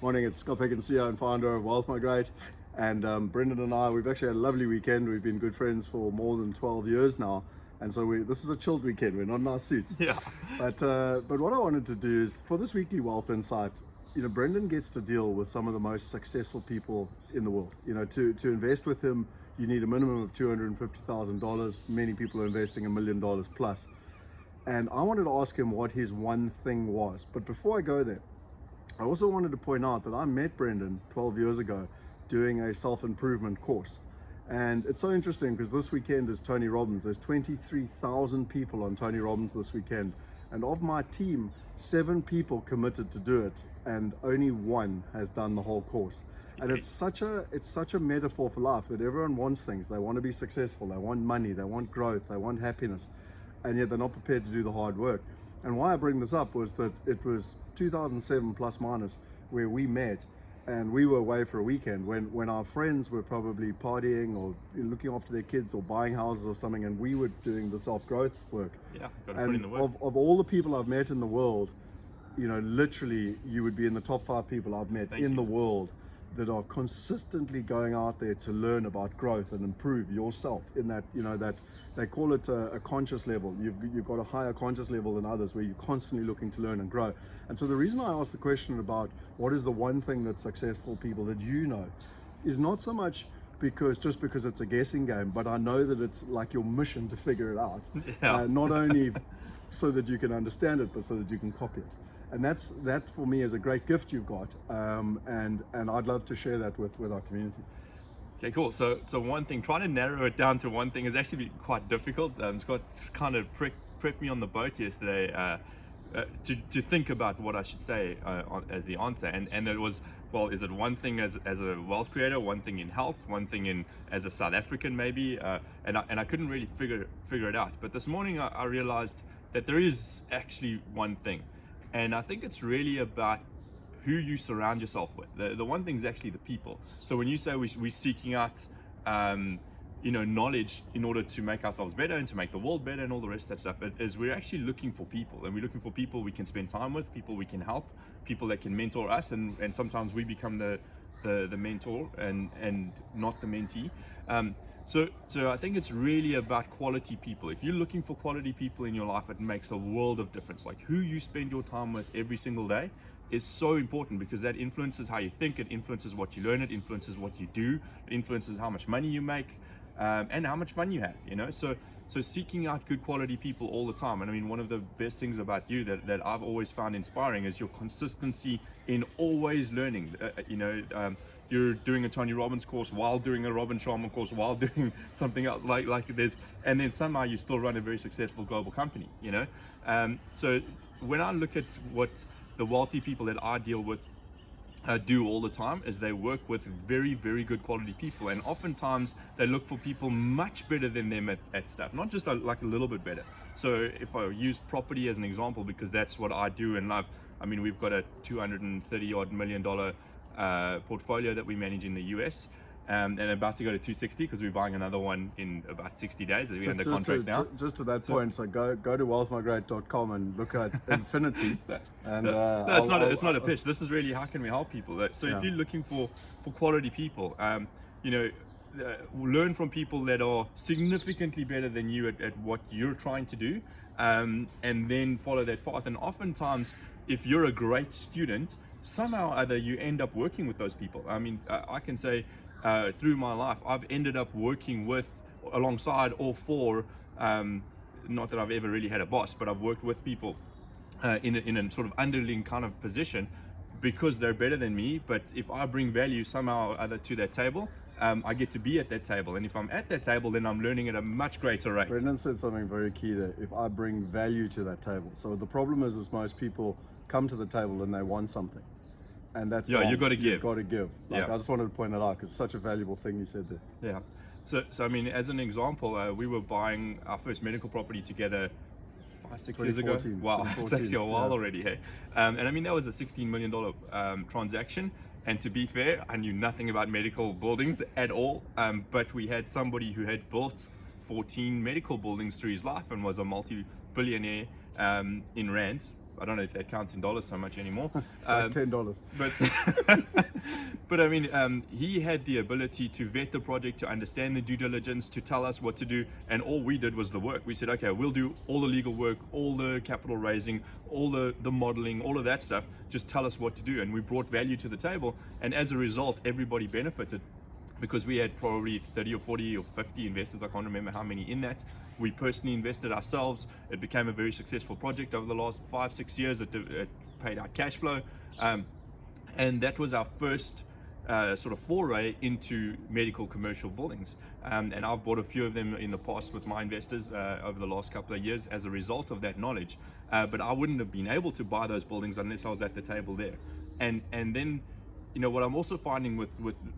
Morning, it's Picken, CEO and founder of Wealthe, Migrate. And Brendon and I, we've actually had a lovely weekend. We've been good friends for more than 12 years now. And so this is a chilled weekend. We're not in our suits. Yeah. But what I wanted to do is, for this weekly Wealth Insight, Brendon gets to deal with some of the most successful people in the world. To invest with him, you need a minimum of $250,000. Many people are investing $1 million plus. And I wanted to ask him what his one thing was. But before I go there, I also wanted to point out that I met Brendon 12 years ago doing a self-improvement course. And it's so interesting because this weekend is Tony Robbins. There's 23,000 people on Tony Robbins this weekend. And of my team, 7 people committed to do it and only 1 has done the whole course. And it's such a metaphor for life that everyone wants things. They want to be successful, they want money, they want growth, they want happiness, and yet they're not prepared to do the hard work. And why I bring this up was that it was 2007 plus minus where we met, and we were away for a weekend when our friends were probably partying or looking after their kids or buying houses or something, and we were doing the self-growth work. Yeah, got to put in the work. Of all the people I've met in the world, literally you would be in the top 5 people I've met in the world that are consistently going out there to learn about growth and improve yourself in that, that they call it a conscious level. You've got a higher conscious level than others where you're constantly looking to learn and grow. And so the reason I asked the question about what is the one thing that successful people that is not so much because it's a guessing game, but I know that it's like your mission to figure it out. Yeah. Not only so that you can understand it, but so that you can copy it. And that for me is a great gift you've got, and I'd love to share that with our community. Okay, cool. So one thing, trying to narrow it down to one thing has actually been quite difficult. Scott kind of prepped me on the boat yesterday to think about what I should say as the answer, and it was, well, is it one thing as a wealth creator, one thing in health, one thing as a South African maybe, and I couldn't really figure it out. But this morning I realized that there is actually one thing. And I think it's really about who you surround yourself with. The one thing is actually the people. So when you say we're seeking out, knowledge in order to make ourselves better and to make the world better and all the rest of that stuff, we're actually looking for people. And we're looking for people we can spend time with, people we can help, people that can mentor us. And sometimes we become the mentor and not the mentee. So I think it's really about quality people. If you're looking for quality people in your life, it makes a world of difference. Like who you spend your time with every single day is so important, because that influences how you think, it influences what you learn, it influences what you do, it influences how much money you make, and how much fun you have, So seeking out good quality people all the time. And I mean, one of the best things about you that I've always found inspiring is your consistency in always learning. You're doing a Tony Robbins course while doing a Robin Sharma course while doing something else like this, and then somehow you still run a very successful global company, So when I look at what the wealthy people that I deal with do all the time is they work with very, very good quality people, and oftentimes they look for people much better than them at stuff, not just like a little bit better. So if I use property as an example, because that's what I do and love, I mean, we've got a $230 million portfolio that we manage in the US, and about to go to 260 because we're buying another one in about 60 days. We're under contract now. Just to that point, so go to wealthmigrate.com and look at Infinity. It's not a pitch. This is really how can we help people. So if you're looking for quality people, learn from people that are significantly better than you at what you're trying to do, and then follow that path. And oftentimes, if you're a great student, somehow or other you end up working with those people. I mean, I can say through my life, I've ended up working alongside or for, not that I've ever really had a boss, but I've worked with people in a sort of underling kind of position because they're better than me. But if I bring value somehow or other to that table, I get to be at that table. And if I'm at that table, then I'm learning at a much greater rate. Brendon said something very key there. If I bring value to that table. So the problem is most people come to the table and they want something. And that's you've got to give. You've got to give. I just wanted to point that out because it's such a valuable thing you said there. Yeah. So I mean, as an example, we were buying our first medical property together 5-6 years ago. Wow, it's actually a while already. Hey, and I mean that was a $16 million transaction. And to be fair, I knew nothing about medical buildings at all. But we had somebody who had built 14 medical buildings through his life and was a multi-billionaire in rands. I don't know if that counts in dollars so much anymore. It's like $10. But I mean, he had the ability to vet the project, to understand the due diligence, to tell us what to do, and all we did was the work. We said, okay, we'll do all the legal work, all the capital raising, all the modeling, all of that stuff. Just tell us what to do, and we brought value to the table, and as a result, everybody benefited. Because we had probably 30 or 40 or 50 investors, I can't remember how many in that. We personally invested ourselves. It became a very successful project over the last 5-6 years. It paid out cash flow. And that was our first sort of foray into medical commercial buildings. And I've bought a few of them in the past with my investors over the last couple of years as a result of that knowledge. But I wouldn't have been able to buy those buildings unless I was at the table there. And then, you know, what I'm also finding with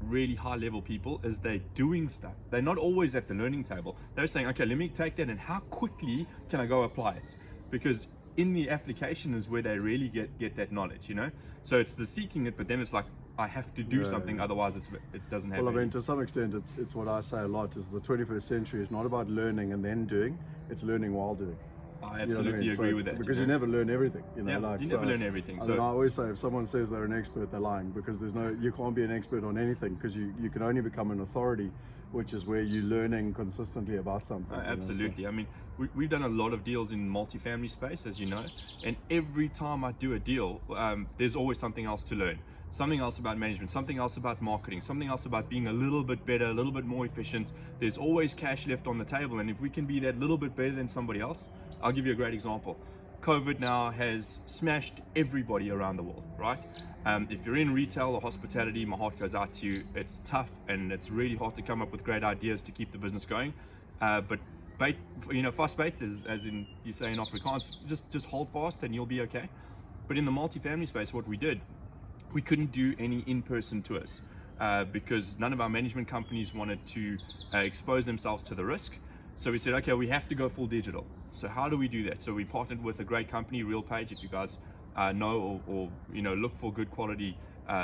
really high level people is they're doing stuff. They're not always at the learning table. They're saying, okay, let me take that and how quickly can I go apply it? Because in the application is where they really get that knowledge, you know? So it's the seeking it, but then it's like, I have to do something, otherwise it doesn't happen. Well, I mean, to some extent, it's what I say a lot, is the 21st century is not about learning and then doing, it's learning while doing. I absolutely agree with that. Because you never learn everything, you know. Yeah, you never learn everything. So I always say, if someone says they're an expert, they're lying, because you can't be an expert on anything, because you can only become an authority, which is where you're learning consistently about something. Absolutely. I mean, we've done a lot of deals in multifamily space, as you know, and every time I do a deal, there's always something else to learn. Something else about management, something else about marketing, something else about being a little bit better, a little bit more efficient. There's always cash left on the table, and if we can be that little bit better than somebody else, I'll give you a great example. COVID now has smashed everybody around the world, right? If you're in retail or hospitality, my heart goes out to you. It's tough and it's really hard to come up with great ideas to keep the business going. But bait, you know, fast bait is, as in you say in Afrikaans, just hold fast and you'll be okay. But in the multifamily space, what we did, we couldn't do any in-person tours because none of our management companies wanted to expose themselves to the risk. So we said, okay, we have to go full digital. So how do we do that? So we partnered with a great company, RealPage, if you guys know or you know, look for good quality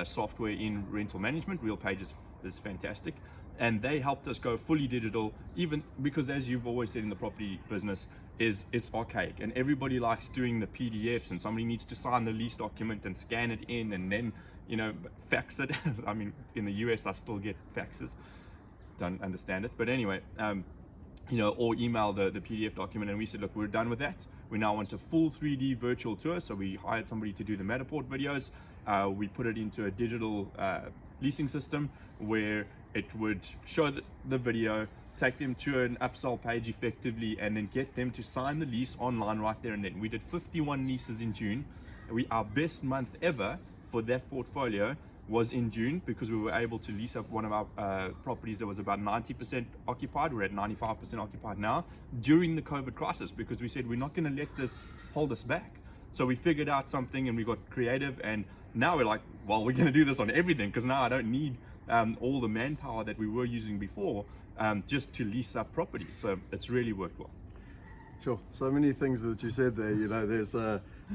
software in rental management. RealPage is fantastic. And they helped us go fully digital, even because, as you've always said in the property business, it's archaic and everybody likes doing the PDFs, and somebody needs to sign the lease document and scan it in and then, you know, fax it. I mean, in the US I still get faxes, don't understand it, but anyway, you know, or email the PDF document. And we said, look, we're done with that. We now want a full 3D virtual tour. So we hired somebody to do the Matterport videos. We put it into a digital leasing system where it would show the video, take them to an upsell page effectively, and then get them to sign the lease online right there and then. We did 51 leases in June. Our best month ever for that portfolio was in June, because we were able to lease up one of our properties that was about 90% occupied. We're at 95% occupied now during the COVID crisis, because we said we're not going to let this hold us back. So we figured out something and we got creative, and now we're like, well, we're going to do this on everything, because now I don't need all the manpower that we were using before just to lease up properties. So it's really worked well. Sure. So many things that you said there. You know, there's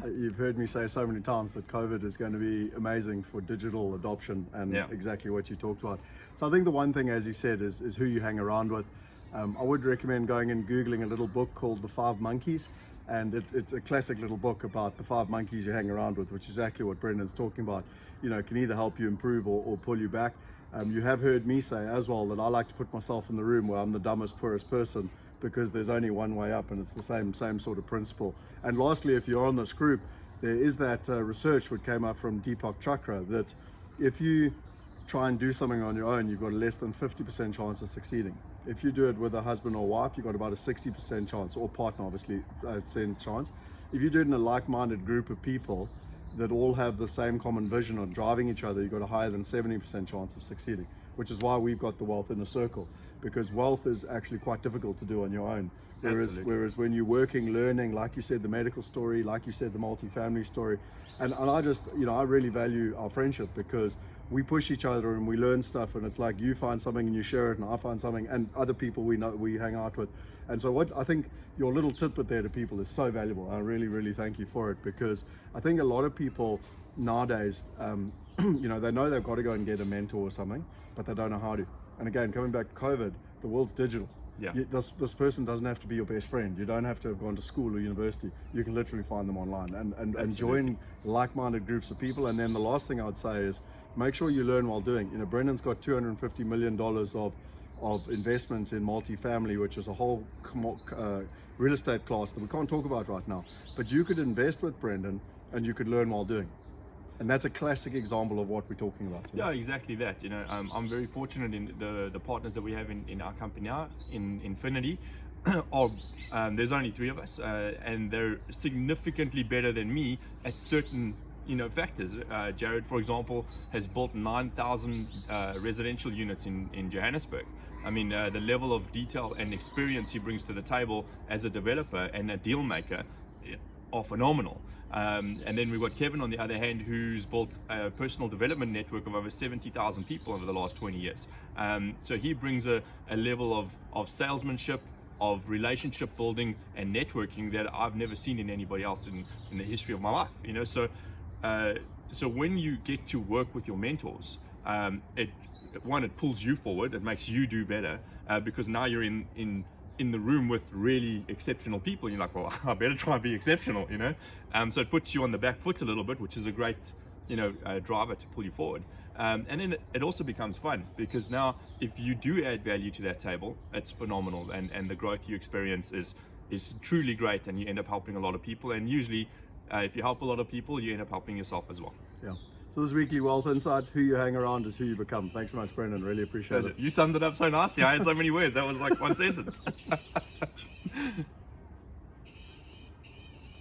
you've heard me say so many times that COVID is going to be amazing for digital adoption, and exactly what you talked about. So I think the one thing, as you said, is who you hang around with. I would recommend going and Googling a little book called The 5 Monkeys. And it's a classic little book about the 5 monkeys you hang around with, which is exactly what Brendon's talking about. You know, it can either help you improve or pull you back. You have heard me say as well that I like to put myself in the room where I'm the dumbest, poorest person, because there's only one way up, and it's the same sort of principle. And lastly, if you're on this group, there is that research which came up from Deepak Chopra that if you try and do something on your own, you've got a less than 50% chance of succeeding. If you do it with a husband or wife, you've got about a 60% chance, or partner obviously, chance. If you do it in a like-minded group of people that all have the same common vision on driving each other, you've got a higher than 70% chance of succeeding, which is why we've got the Wealth Inner Circle, because wealth is actually quite difficult to do on your own. Whereas when you're working, learning, like you said, the medical story, like you said, the multifamily story, and I just, you know, I really value our friendship, because we push each other and we learn stuff, and it's like you find something and you share it, and I find something, and other people we know we hang out with. And so what I think your little tidbit there to people is so valuable. I really, really thank you for it, because I think a lot of people nowadays, you know, they know they've got to go and get a mentor or something, but they don't know how to. And again, coming back to COVID, the world's digital. Yeah. This person doesn't have to be your best friend. You don't have to have gone to school or university. You can literally find them online and join like-minded groups of people. And then the last thing I would say is make sure you learn while doing. Brendon's got $250 million of investment in multifamily, which is a whole real estate class that we can't talk about right now. But you could invest with Brendon and you could learn while doing. And that's a classic example of what we're talking about. Yeah, exactly that. I'm very fortunate in the partners that we have in our company now, in Infinity. There's only 3 of us, and they're significantly better than me at certain factors. Jared, for example, has built 9,000 residential units in Johannesburg. I mean, the level of detail and experience he brings to the table as a developer and a deal maker are phenomenal. And then we've got Kevin on the other hand, who's built a personal development network of over 70,000 people over the last 20 years. So he brings a level of salesmanship, of relationship building and networking that I've never seen in anybody else in the history of my life. So when you get to work with your mentors, it pulls you forward, it makes you do better, because now you're in the room with really exceptional people. You're like, well, I better try and be exceptional, so it puts you on the back foot a little bit, which is a great driver to pull you forward. And then it also becomes fun, because now if you do add value to that table, it's phenomenal, and the growth you experience is truly great, and you end up helping a lot of people. And usually if you help a lot of people, you end up helping yourself as well. Yeah. So this weekly Wealth Insight, who you hang around is who you become. Thanks so much, Brendon. Really appreciate it. You summed it up so nicely. I had so many words. That was like one sentence.